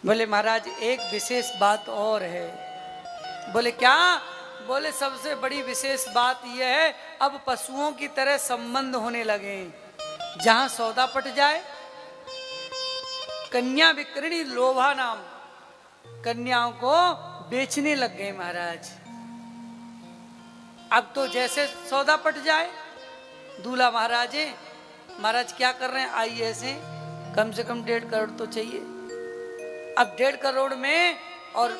बोले महाराज एक विशेष बात और है। बोले क्या? बोले सबसे बड़ी विशेष बात यह है अब पशुओं की तरह संबंध होने लगे। जहां सौदा पट जाए, कन्या विक्रणी लोभा नाम, कन्याओं को बेचने लग गए महाराज। अब तो जैसे सौदा पट जाए, दूल्हा महाराज क्या कर रहे हैं, आइए ऐसे कम से कम 1.5 करोड़ तो चाहिए। अब 1.5 करोड़ में और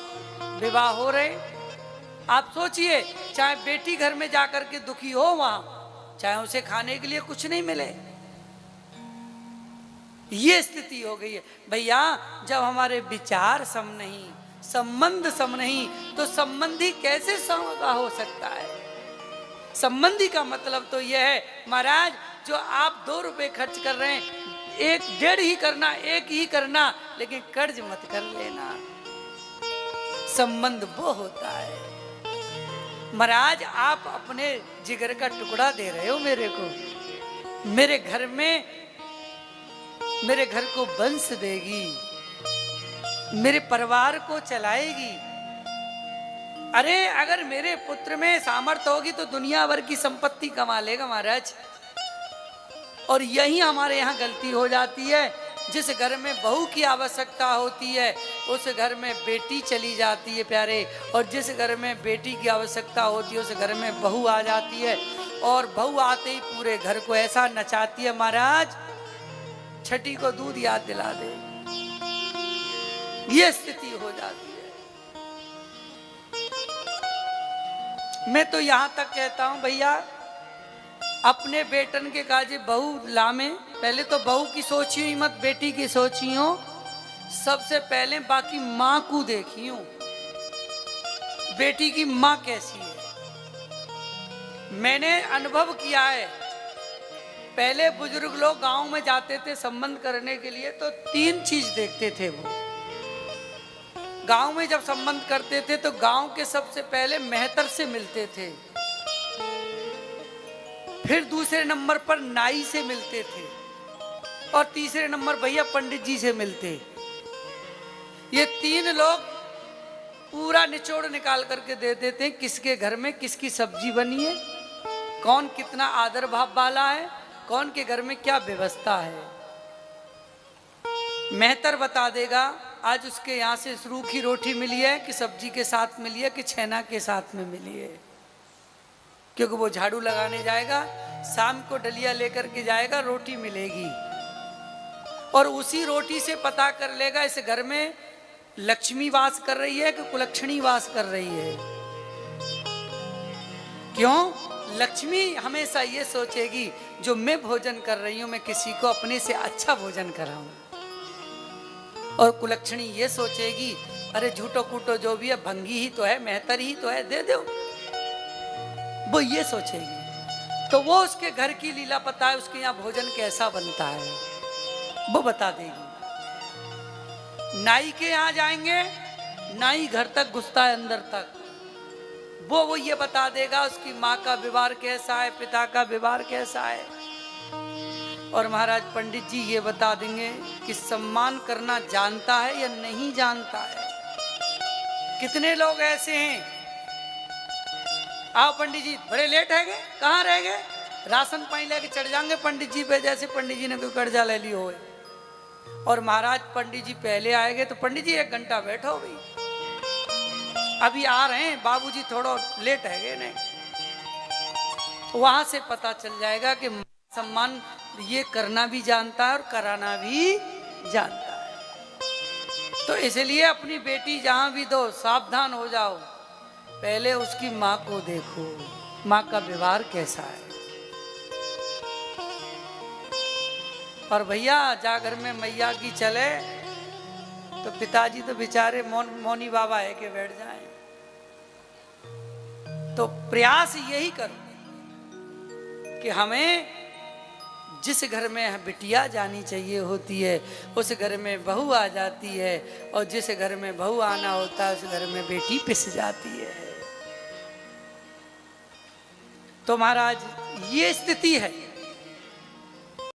विवाह हो रहे। आप सोचिए, चाहे बेटी घर में जाकर के दुखी हो वहां, चाहे उसे खाने के लिए कुछ नहीं मिले, ये स्थिति हो गई है। भैया जब हमारे विचार सम नहीं, संबंध सम नहीं, तो संबंधी कैसे सम का हो सकता है? संबंधी का मतलब तो यह है महाराज, जो आप 2 रुपए खर्च कर रहे हैं, 1.5 ही करना, 1 ही करना, लेकिन कर्ज मत कर लेना। संबंध वो होता है महाराज, आप अपने जिगर का टुकड़ा दे रहे हो मेरे को, मेरे घर को वंश देगी, मेरे परिवार को चलाएगी। अरे अगर मेरे पुत्र में सामर्थ्य होगी तो दुनिया भर की संपत्ति कमा लेगा महाराज। और यही हमारे यहाँ गलती हो जाती है। जिस घर में बहू की आवश्यकता होती है उस घर में बेटी चली जाती है प्यारे, और जिस घर में बेटी की आवश्यकता होती है उस घर में बहू आ जाती है, और बहू आते ही पूरे घर को ऐसा नचाती है महाराज, छठी को दूध याद दिला दे, ये स्थिति हो जाती है। मैं तो यहां तक कहता हूं भैया, अपने बेटन के काजे बहू लामे, पहले तो बहू की सोची मत, बेटी की सोची हो सबसे पहले, बाकी मां को देखी हूं, बेटी की मां कैसी है। मैंने अनुभव किया है, पहले बुजुर्ग लोग गांव में जाते थे संबंध करने के लिए तो 3 चीज देखते थे। वो गांव में जब संबंध करते थे तो गांव के सबसे पहले मेहतर से मिलते थे, फिर दूसरे नंबर पर नाई से मिलते थे, और तीसरे नंबर भैया पंडित जी से मिलते। ये 3 लोग पूरा निचोड़ निकाल करके दे देते हैं किसके घर में किसकी सब्जी बनी है, कौन कितना आदर भाव वाला है, कौन के घर में क्या व्यवस्था है। मेहतर बता देगा आज उसके यहाँ से रूखी रोटी मिली है कि सब्जी के साथ मिली है कि छेना के साथ में मिली है, क्योंकि वो झाड़ू लगाने जाएगा, शाम को डलिया लेकर के जाएगा, रोटी मिलेगी, और उसी रोटी से पता कर लेगा इस घर में लक्ष्मी वास कर रही है कि कुलक्षणी वास कर रही है। क्यों? लक्ष्मी हमेशा ये सोचेगी जो मैं भोजन कर रही हूं मैं किसी को अपने से अच्छा भोजन कराऊं, और कुलक्षणी ये सोचेगी अरे झूठो कूटो जो भी है भंगी ही तो है, मेहतर ही तो है, दे दो। वो ये सोचेगी, तो वो उसके घर की लीला पता है, उसके यहाँ भोजन कैसा बनता है वो बता देगी। नाई के यहाँ जाएंगे, नाई घर तक घुसता है अंदर तक, वो ये बता देगा उसकी माँ का व्यवहार कैसा है, पिता का व्यवहार कैसा है। और महाराज पंडित जी ये बता देंगे कि सम्मान करना जानता है या नहीं जानता है। कितने लोग ऐसे हैं, आओ पंडित जी बड़े लेट है गए, कहाँ रह गए, राशन पानी लेके चढ़ जाएंगे पंडित जी पे, जैसे पंडित जी ने कोई कर्जा ले लिया हो। और महाराज पंडित जी पहले आएंगे तो पंडित जी 1 घंटा बैठो भाई, अभी आ रहे हैं बाबूजी, थोड़ा लेट है गए। नहीं, वहां से पता चल जाएगा कि सम्मान ये करना भी जानता है और कराना भी जानता है। तो इसलिए अपनी बेटी जहां भी दो सावधान हो जाओ, पहले उसकी माँ को देखो, माँ का व्यवहार कैसा है। और भैया जागर में मैया की चले तो पिताजी तो बेचारे मौनी बाबा है कि बैठ जाएं। तो प्रयास यही करो कि हमें जिस घर में बिटिया जानी चाहिए होती है उस घर में बहू आ जाती है, और जिस घर में बहू आना होता है उस घर में बेटी पिस जाती है। तो महाराज ये स्थिति है।